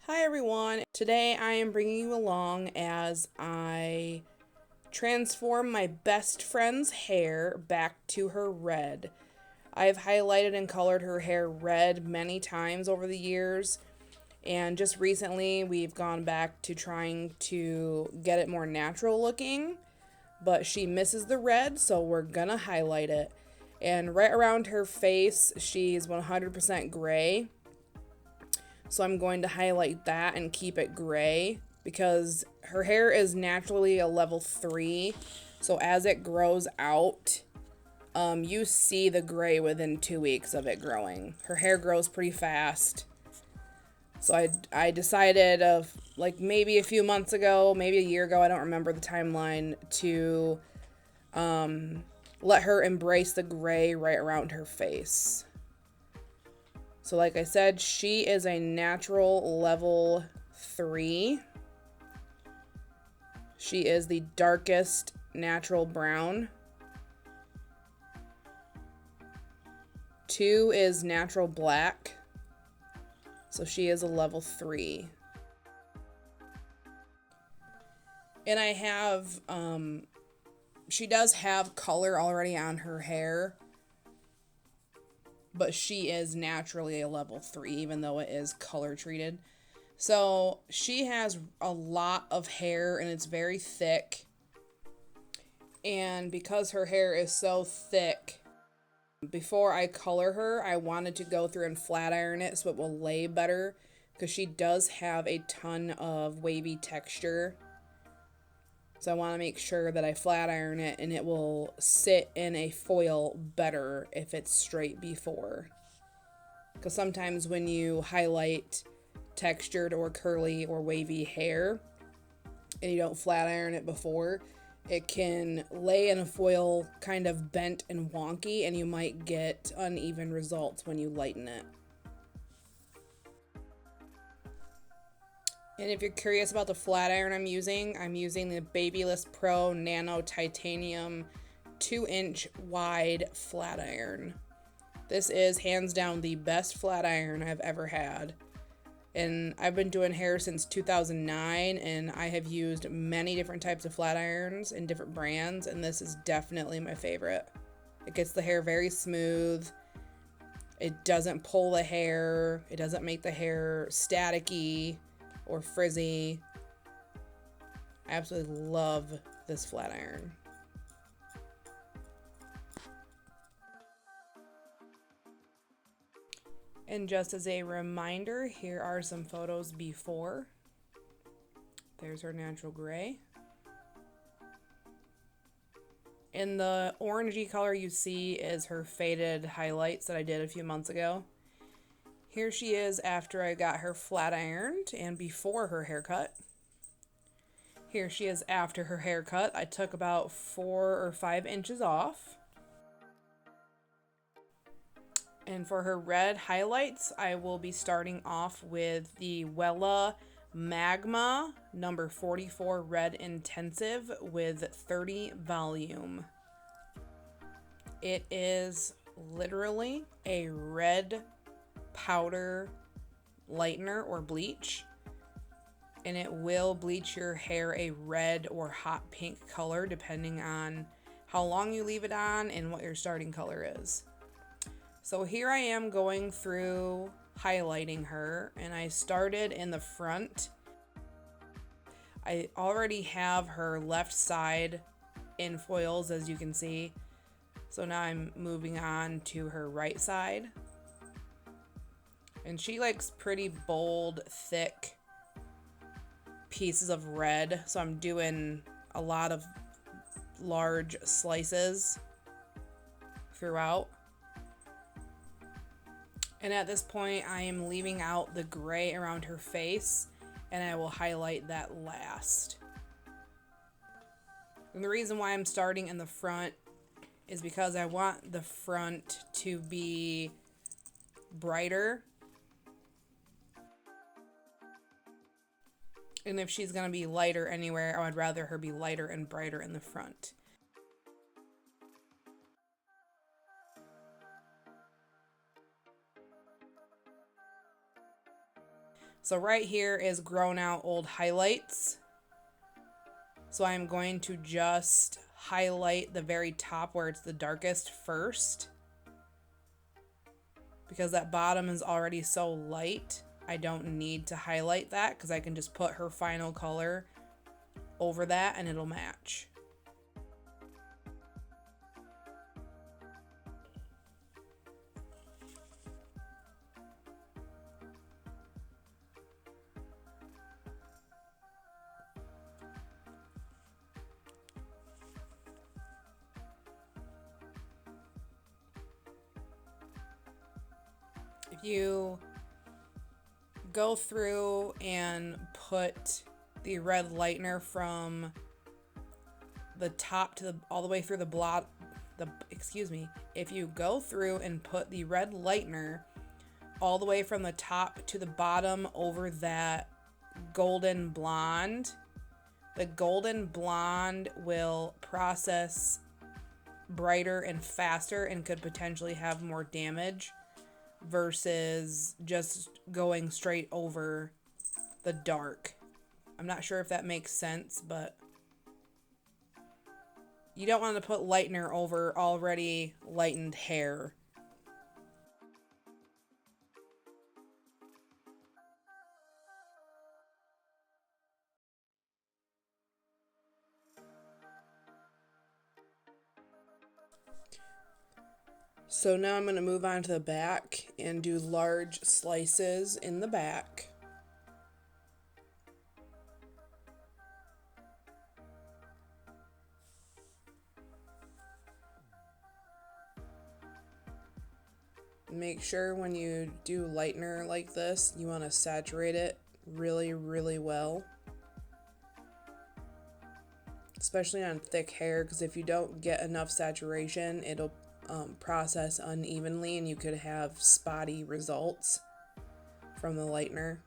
Hi everyone. Today I am bringing you along as I transform my best friend's hair back to her red. I've highlighted and colored her hair red many times over the years, and just recently we've gone back to trying to get it more natural looking, but she misses the red, so we're gonna highlight it. And right around her face, she's 100% gray. So I'm going to highlight that and keep it gray because her hair is naturally a level 3. So as it grows out, you see the gray within 2 weeks of it growing. Her hair grows pretty fast. So I decided of like maybe a few months ago, maybe a year ago, I don't remember the timeline, to let her embrace the gray right around her face. So like I said, she is a natural level 3. She is the darkest natural brown. 2 is natural black. So she is a level 3. And I have, she does have color already on her hair, but she is naturally a level 3, even though it is color treated. So she has a lot of hair and it's very thick. And because her hair is so thick, before I color her, I wanted to go through and flat iron it so it will lay better, because she does have a ton of wavy texture. So I want to make sure that I flat iron it and it will sit in a foil better if it's straight before. Because sometimes when you highlight textured or curly or wavy hair and you don't flat iron it before, it can lay in a foil kind of bent and wonky, and you might get uneven results when you lighten it. And if you're curious about the flat iron I'm using the Babyliss Pro Nano Titanium 2-inch wide flat iron. This is hands down the best flat iron I've ever had. And I've been doing hair since 2009, and I have used many different types of flat irons in different brands, and this is definitely my favorite. It gets the hair very smooth. It doesn't pull the hair. It doesn't make the hair staticky or frizzy. I absolutely love this flat iron. And just as a reminder, here are some photos before. There's her natural gray. And the orangey color you see is her faded highlights that I did a few months ago. Here she is after I got her flat ironed and before her haircut. Here she is after her haircut. I took about 4 or 5 inches off. And for her red highlights, I will be starting off with the Wella Magma number 44 Red Intensive with 30 volume. It is literally a red powder lightener or bleach, and it will bleach your hair a red or hot pink color depending on how long you leave it on and what your starting color is. So here I am going through highlighting her, and I started in the front. I already have her left side in foils, as you can see. So now I'm moving on to her right side. And she likes pretty bold, thick pieces of red, so I'm doing a lot of large slices throughout. And at this point, I am leaving out the gray around her face, and I will highlight that last. And the reason why I'm starting in the front is because I want the front to be brighter. And if she's going to be lighter anywhere, I would rather her be lighter and brighter in the front. So right here is grown out old highlights. So I'm going to just highlight the very top where it's the darkest first. Because that bottom is already so light, I don't need to highlight that because I can just put her final color over that and it'll match. If you go through and put the red lightener from the top to all the way through if you go through and put the red lightener all the way from the top to the bottom over that golden blonde, the golden blonde will process brighter and faster and could potentially have more damage versus just going straight over the dark. I'm not sure if that makes sense, but you don't want to put lightener over already lightened hair. So now I'm going to move on to the back and do large slices in the back. Make sure when you do lightener like this, you want to saturate it really, really well. Especially on thick hair, because if you don't get enough saturation, it'll process unevenly and you could have spotty results from the lightener.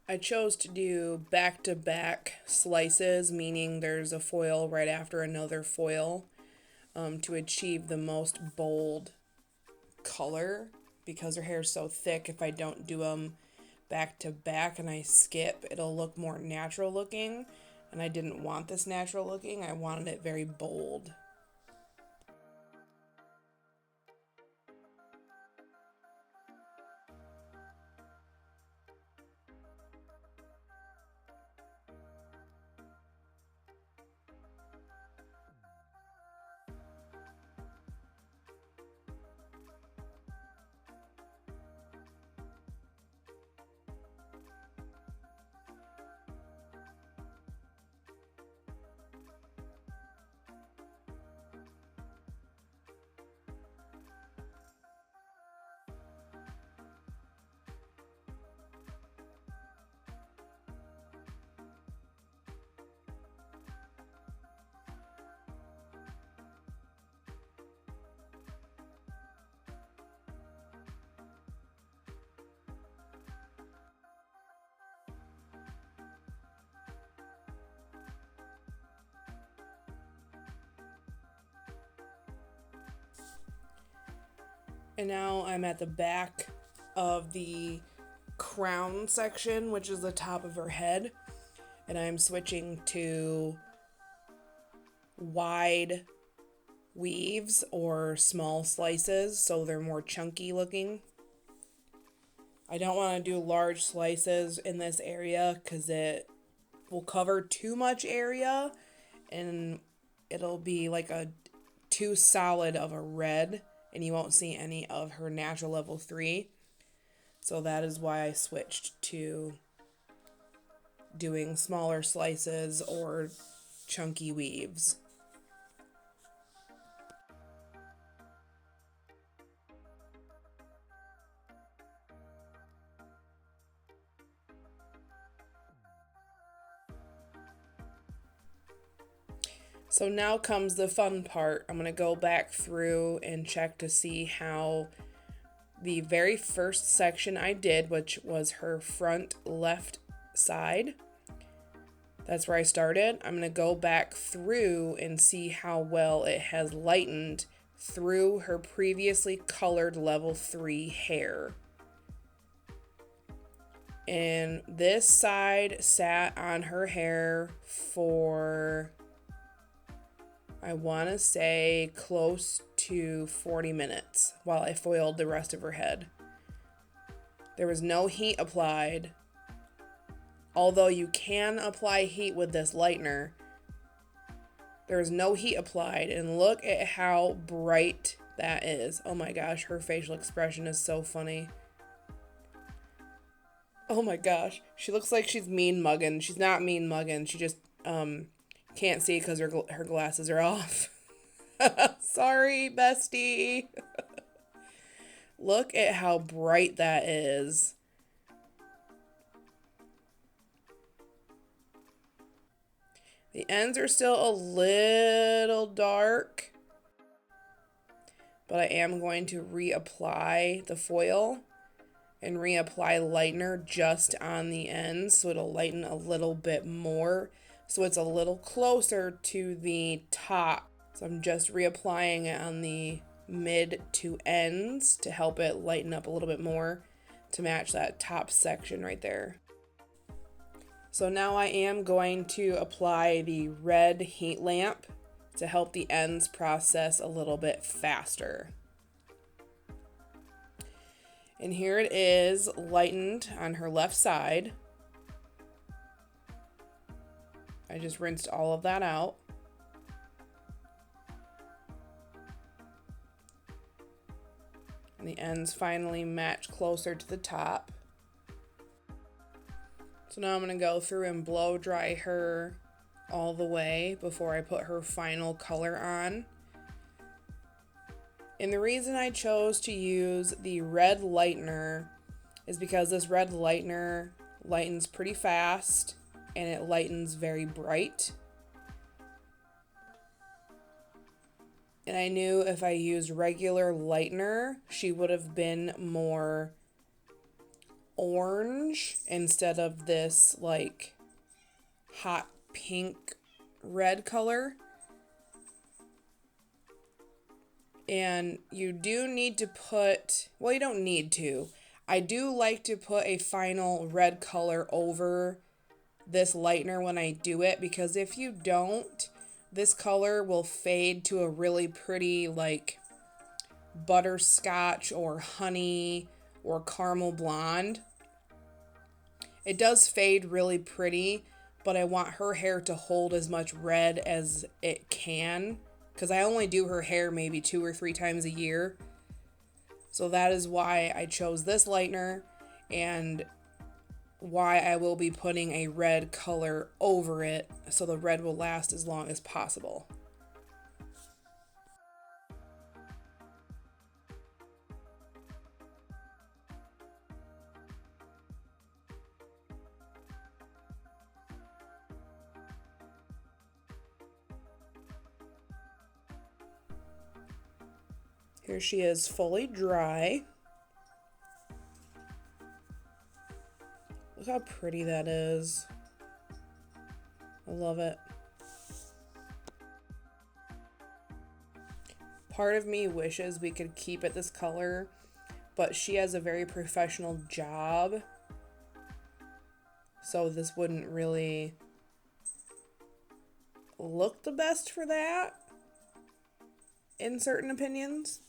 I chose to do back-to-back slices, meaning there's a foil right after another foil, to achieve the most bold color. Because her hair is so thick, if I don't do them back-to-back and I skip, it'll look more natural looking. And I didn't want this natural looking, I wanted it very bold. And now I'm at the back of the crown section, which is the top of her head. And I'm switching to wide weaves or small slices, so they're more chunky looking. I don't want to do large slices in this area because it will cover too much area and it'll be like a too solid of a red and you won't see any of her natural level 3. So that is why I switched to doing smaller slices or chunky weaves. So now comes the fun part. I'm going to go back through and check to see how the very first section I did, which was her front left side, that's where I started. I'm going to go back through and see how well it has lightened through her previously colored level 3 hair. And this side sat on her hair for, I want to say, close to 40 minutes while I foiled the rest of her head. There was no heat applied, although you can apply heat with this lightener. There was no heat applied, and look at how bright that is. Oh my gosh, her facial expression is so funny. Oh my gosh, she looks like she's mean mugging. She's not mean mugging. She just can't see because her glasses are off. Sorry, bestie. Look at how bright that is. The ends are still a little dark, but I am going to reapply the foil and reapply lightener just on the ends so it'll lighten a little bit more, so it's a little closer to the top. So I'm just reapplying it on the mid to ends to help it lighten up a little bit more to match that top section right there. So now I am going to apply the red heat lamp to help the ends process a little bit faster. And here it is, lightened on her left side. I just rinsed all of that out. And the ends finally match closer to the top. So now I'm going to go through and blow dry her all the way before I put her final color on. And the reason I chose to use the red lightener is because this red lightener lightens pretty fast and it lightens very bright. And I knew if I used regular lightener, she would have been more orange instead of this like hot pink red color. And you do need to put, well, you don't need to. I do like to put a final red color over this lightener when I do it, because if you don't, this color will fade to a really pretty like butterscotch or honey or caramel blonde. It does fade really pretty, but I want her hair to hold as much red as it can, because I only do her hair maybe 2 or 3 times a year. So that is why I chose this lightener and why I will be putting a red color over it so the red will last as long as possible. Here she is fully dry. Look how pretty that is. I love it. Part of me wishes we could keep it this color, but she has a very professional job, so this wouldn't really look the best for that, in certain opinions.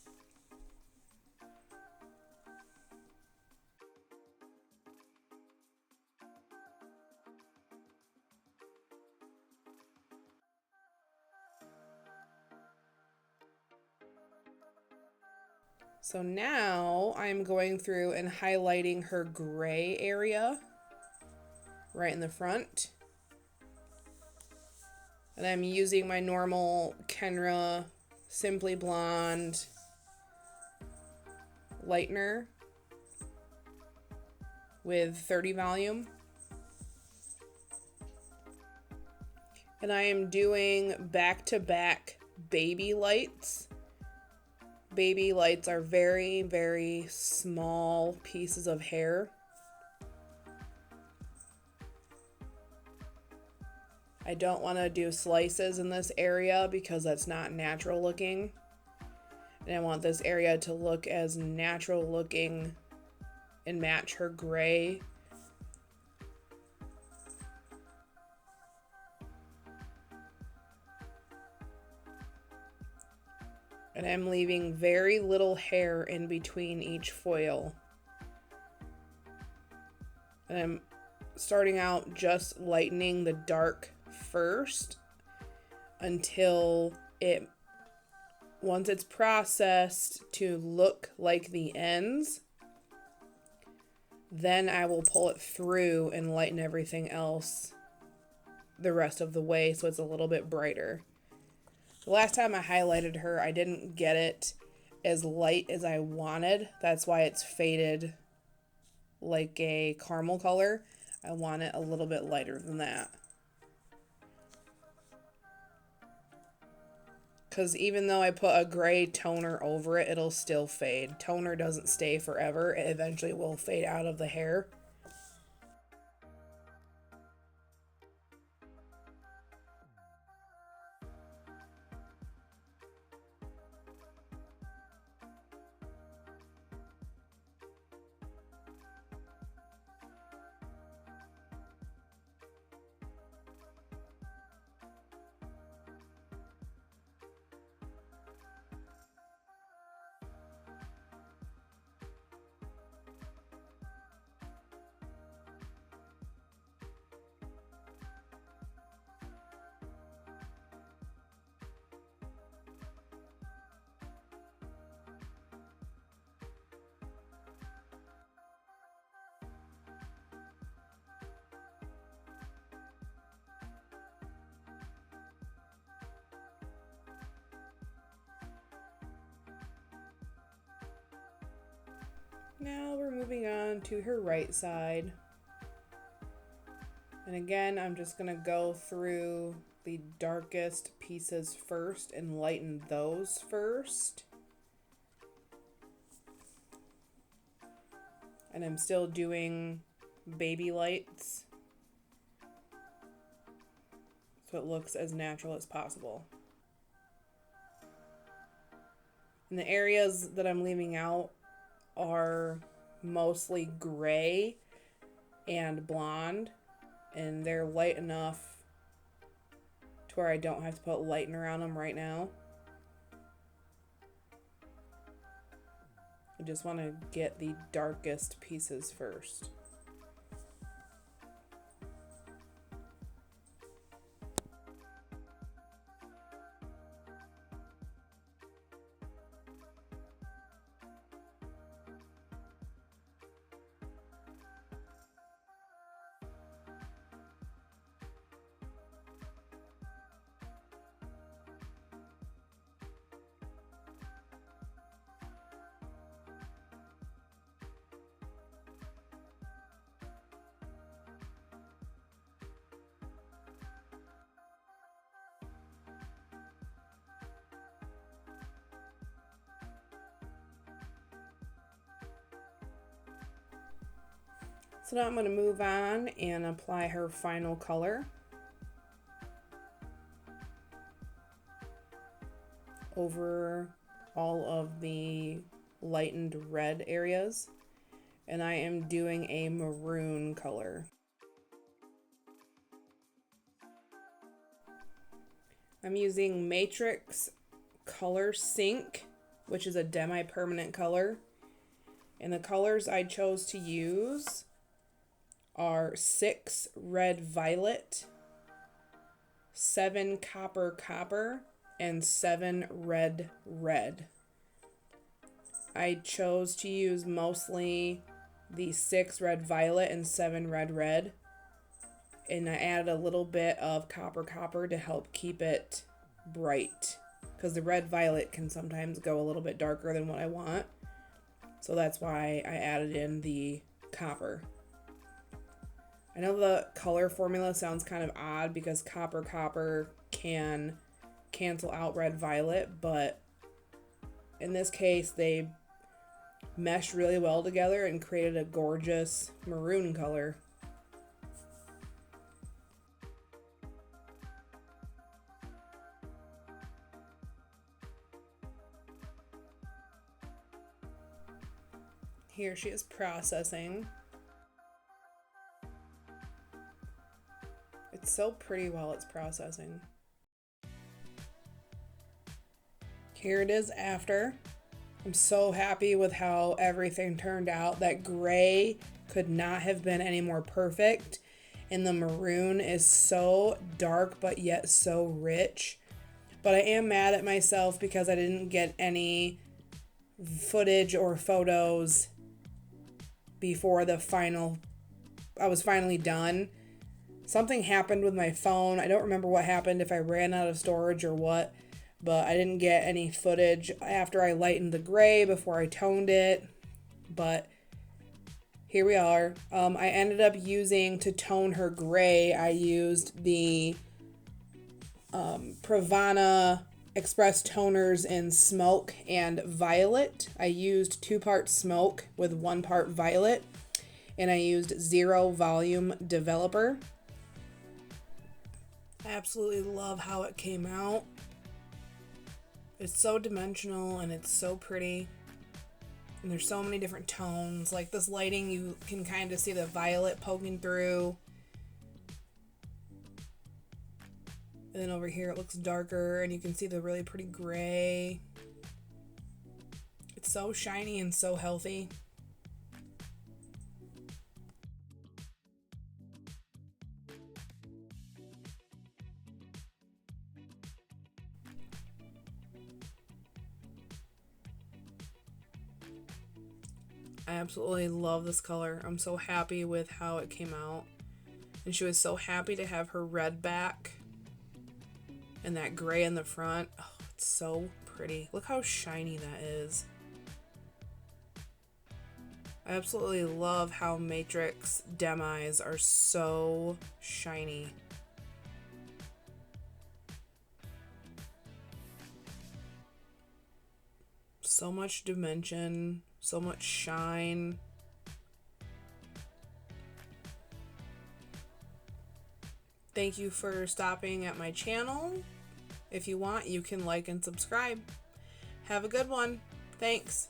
So now I'm going through and highlighting her gray area right in the front. And I'm using my normal Kenra Simply Blonde lightener with 30 volume. And I am doing back-to-back baby lights. Baby lights are very, very small pieces of hair. I don't want to do slices in this area because that's not natural looking. And I want this area to look as natural looking and match her gray. And I'm leaving very little hair in between each foil. And I'm starting out just lightening the dark first until once it's processed to look like the ends, then I will pull it through and lighten everything else the rest of the way so it's a little bit brighter. The last time I highlighted her, I didn't get it as light as I wanted. That's why it's faded like a caramel color. I want it a little bit lighter than that. Because even though I put a gray toner over it, it'll still fade. Toner doesn't stay forever. It eventually will fade out of the hair. Now we're moving on to her right side. And again, I'm just going to go through the darkest pieces first and lighten those first. And I'm still doing baby lights so it looks as natural as possible. And the areas that I'm leaving out are mostly gray and blonde, and they're light enough to where I don't have to put lightener on them right now. I just want to get the darkest pieces first. So now I'm going to move on and apply her final color over all of the lightened red areas. And I am doing a maroon color. I'm using Matrix Color Sync, which is a demi-permanent color. And the colors I chose to use are 6 red violet, 7 copper copper, and 7 red red. I chose to use mostly the 6 red violet and 7 red red, and I added a little bit of copper copper to help keep it bright, because the red violet can sometimes go a little bit darker than what I want, so that's why I added in the copper. I know the color formula sounds kind of odd because copper can cancel out red violet, but in this case they meshed really well together and created a gorgeous maroon color. Here she is processing. It's so pretty while it's processing. Here it is after. I'm so happy with how everything turned out. That gray could not have been any more perfect. And the maroon is so dark but yet so rich. But I am mad at myself because I didn't get any footage or photos before I was finally done. Something happened with my phone. I don't remember what happened, if I ran out of storage or what, but I didn't get any footage after I lightened the gray before I toned it. But here we are. I ended up using, to tone her gray, I used the Pravana Express toners in smoke and violet. I used 2 parts smoke with 1 part violet, and I used 0 volume developer. I absolutely love how it came out. It's so dimensional and it's so pretty. And there's so many different tones. Like this lighting, you can kind of see the violet poking through. And then over here it looks darker and you can see the really pretty gray. It's so shiny and so healthy. I absolutely love this color. I'm so happy with how it came out. And she was so happy to have her red back and that gray in the front. Oh, it's so pretty. Look how shiny that is. I absolutely love how Matrix demis are so shiny. So much dimension, so much shine. Thank you for stopping at my channel. If you want, you can like and subscribe. Have a good one. Thanks.